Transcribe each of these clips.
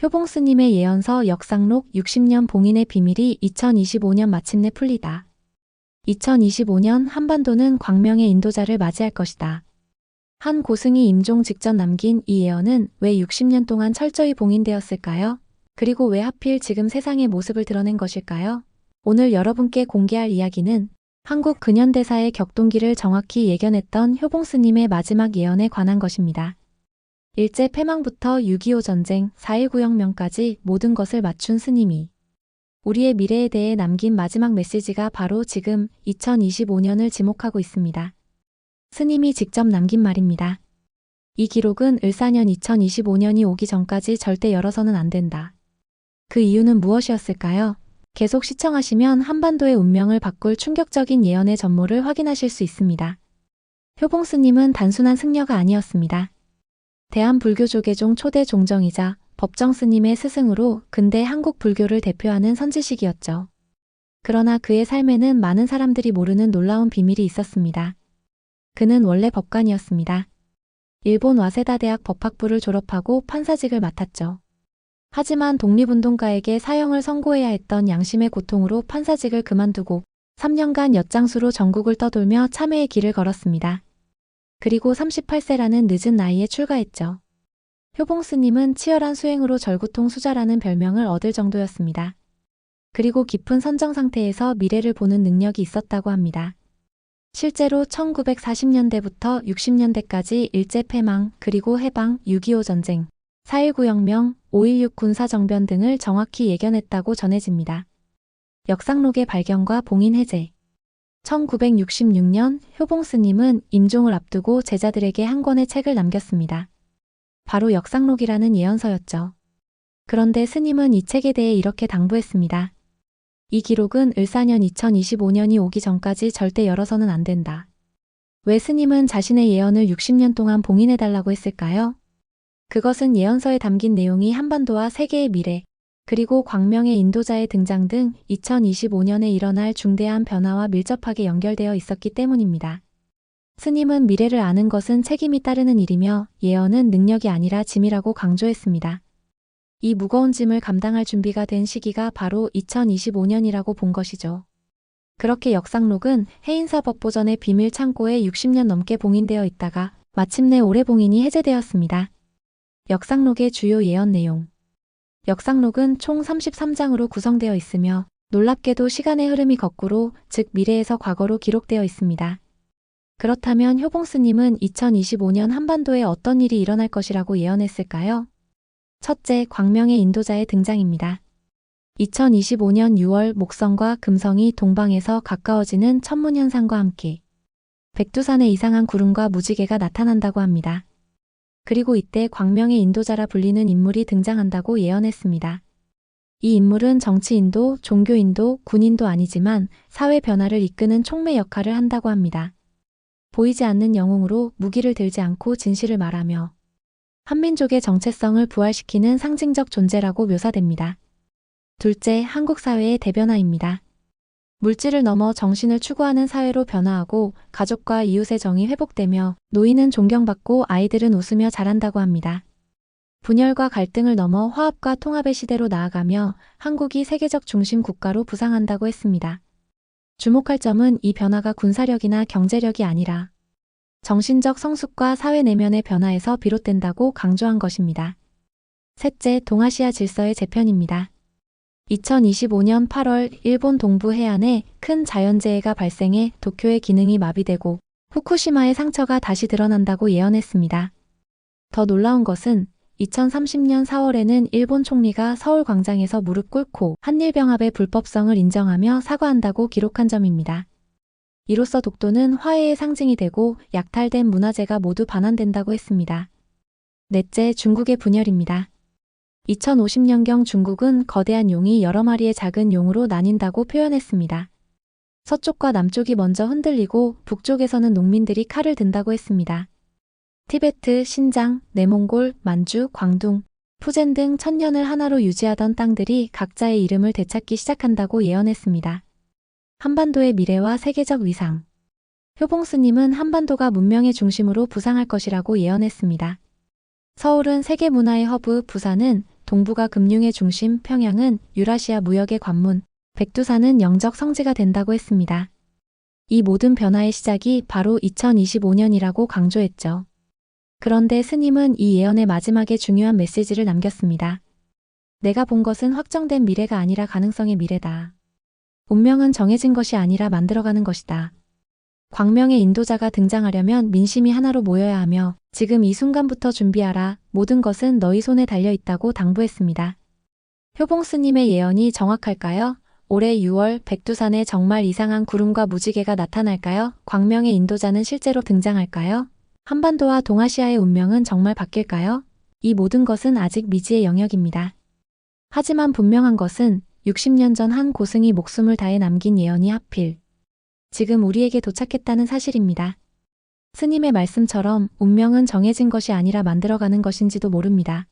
효봉스님의 예언서 역상록 60년 봉인의 비밀이 2025년 마침내 풀리다. 2025년 한반도는 광명의 인도자를 맞이할 것이다. 한 고승이 임종 직전 남긴 이 예언은 왜 60년 동안 철저히 봉인되었을까요? 그리고 왜 하필 지금 세상의 모습을 드러낸 것일까요? 오늘 여러분께 공개할 이야기는 한국 근현대사의 격동기를 정확히 예견했던 효봉스님의 마지막 예언에 관한 것입니다. 일제 패망부터 6.25 전쟁, 4.19 혁명까지 모든 것을 맞춘 스님이 우리의 미래에 대해 남긴 마지막 메시지가 바로 지금 2025년을 지목하고 있습니다. 스님이 직접 남긴 말입니다. 이 기록은 을사년 2025년이 오기 전까지 절대 열어서는 안 된다. 그 이유는 무엇이었을까요? 계속 시청하시면 한반도의 운명을 바꿀 충격적인 예언의 전모를 확인하실 수 있습니다. 효봉스님은 단순한 승려가 아니었습니다. 대한불교조계종 초대 종정이자 법정 스님의 스승으로 근대 한국 불교를 대표하는 선지식이었죠. 그러나 그의 삶에는 많은 사람들이 모르는 놀라운 비밀이 있었습니다. 그는 원래 법관이었습니다. 일본 와세다 대학 법학부를 졸업하고 판사직을 맡았죠. 하지만 독립운동가에게 사형을 선고해야 했던 양심의 고통으로 판사직을 그만두고 3년간 엿장수로 전국을 떠돌며 참회의 길을 걸었습니다. 그리고 38세라는 늦은 나이에 출가했죠. 효봉스님은 치열한 수행으로 절구통 수자라는 별명을 얻을 정도였습니다. 그리고 깊은 선정 상태에서 미래를 보는 능력이 있었다고 합니다. 실제로 1940년대부터 60년대까지 일제 패망, 그리고 해방, 6.25 전쟁, 4.19 혁명, 5.16 군사정변 등을 정확히 예견했다고 전해집니다. 역상록의 발견과 봉인 해제. 1966년 효봉스님은 임종을 앞두고 제자들에게 한 권의 책을 남겼습니다. 바로 역상록이라는 예언서였죠. 그런데 스님은 이 책에 대해 이렇게 당부했습니다. 이 기록은 을사년 2025년이 오기 전까지 절대 열어서는 안 된다. 왜 스님은 자신의 예언을 60년 동안 봉인해달라고 했을까요? 그것은 예언서에 담긴 내용이 한반도와 세계의 미래, 그리고 광명의 인도자의 등장 등 2025년에 일어날 중대한 변화와 밀접하게 연결되어 있었기 때문입니다. 스님은 미래를 아는 것은 책임이 따르는 일이며 예언은 능력이 아니라 짐이라고 강조했습니다. 이 무거운 짐을 감당할 준비가 된 시기가 바로 2025년이라고 본 것이죠. 그렇게 역상록은 해인사 법보전의 비밀 창고에 60년 넘게 봉인되어 있다가 마침내 올해 봉인이 해제되었습니다. 역상록의 주요 예언 내용. 역상록은 총 33장으로 구성되어 있으며 놀랍게도 시간의 흐름이 거꾸로, 즉 미래에서 과거로 기록되어 있습니다. 그렇다면 효봉스님은 2025년 한반도에 어떤 일이 일어날 것이라고 예언했을까요? 첫째, 광명의 인도자의 등장입니다. 2025년 6월 목성과 금성이 동방에서 가까워지는 천문현상과 함께 백두산에 이상한 구름과 무지개가 나타난다고 합니다. 그리고 이때 광명의 인도자라 불리는 인물이 등장한다고 예언했습니다. 이 인물은 정치인도, 종교인도, 군인도 아니지만 사회 변화를 이끄는 촉매 역할을 한다고 합니다. 보이지 않는 영웅으로 무기를 들지 않고 진실을 말하며 한민족의 정체성을 부활시키는 상징적 존재라고 묘사됩니다. 둘째, 한국 사회의 대변화입니다. 물질을 넘어 정신을 추구하는 사회로 변화하고 가족과 이웃의 정이 회복되며 노인은 존경받고 아이들은 웃으며 자란다고 합니다. 분열과 갈등을 넘어 화합과 통합의 시대로 나아가며 한국이 세계적 중심 국가로 부상한다고 했습니다. 주목할 점은 이 변화가 군사력이나 경제력이 아니라 정신적 성숙과 사회 내면의 변화에서 비롯된다고 강조한 것입니다. 셋째, 동아시아 질서의 재편입니다. 2025년 8월 일본 동부 해안에 큰 자연재해가 발생해 도쿄의 기능이 마비되고 후쿠시마의 상처가 다시 드러난다고 예언했습니다. 더 놀라운 것은 2030년 4월에는 일본 총리가 서울 광장에서 무릎 꿇고 한일병합의 불법성을 인정하며 사과한다고 기록한 점입니다. 이로써 독도는 화해의 상징이 되고 약탈된 문화재가 모두 반환된다고 했습니다. 넷째, 중국의 분열입니다. 2050년경 중국은 거대한 용이 여러 마리의 작은 용으로 나뉜다고 표현했습니다. 서쪽과 남쪽이 먼저 흔들리고 북쪽에서는 농민들이 칼을 든다고 했습니다. 티베트, 신장, 내몽골, 만주, 광둥, 푸젠 등 천년을 하나로 유지하던 땅들이 각자의 이름을 되찾기 시작한다고 예언했습니다. 한반도의 미래와 세계적 위상. 효봉스님은 한반도가 문명의 중심으로 부상할 것이라고 예언했습니다. 서울은 세계 문화의 허브, 부산은 동부가 금융의 중심, 평양은 유라시아 무역의 관문, 백두산은 영적 성지가 된다고 했습니다. 이 모든 변화의 시작이 바로 2025년이라고 강조했죠. 그런데 스님은 이 예언의 마지막에 중요한 메시지를 남겼습니다. 내가 본 것은 확정된 미래가 아니라 가능성의 미래다. 운명은 정해진 것이 아니라 만들어가는 것이다. 광명의 인도자가 등장하려면 민심이 하나로 모여야 하며 지금 이 순간부터 준비하라. 모든 것은 너희 손에 달려있다고 당부했습니다. 효봉 스님의 예언이 정확할까요? 올해 6월 백두산에 정말 이상한 구름과 무지개가 나타날까요? 광명의 인도자는 실제로 등장할까요? 한반도와 동아시아의 운명은 정말 바뀔까요? 이 모든 것은 아직 미지의 영역입니다. 하지만 분명한 것은 60년 전 한 고승이 목숨을 다해 남긴 예언이 하필 지금 우리에게 도착했다는 사실입니다. 스님의 말씀처럼 운명은 정해진 것이 아니라 만들어가는 것인지도 모릅니다.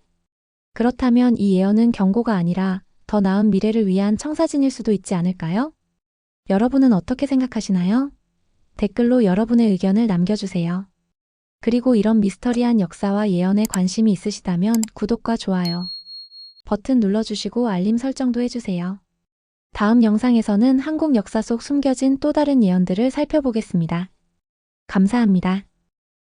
그렇다면 이 예언은 경고가 아니라 더 나은 미래를 위한 청사진일 수도 있지 않을까요? 여러분은 어떻게 생각하시나요? 댓글로 여러분의 의견을 남겨주세요. 그리고 이런 미스터리한 역사와 예언에 관심이 있으시다면 구독과 좋아요 버튼 눌러주시고 알림 설정도 해주세요. 다음 영상에서는 한국 역사 속 숨겨진 또 다른 예언들을 살펴보겠습니다. 감사합니다.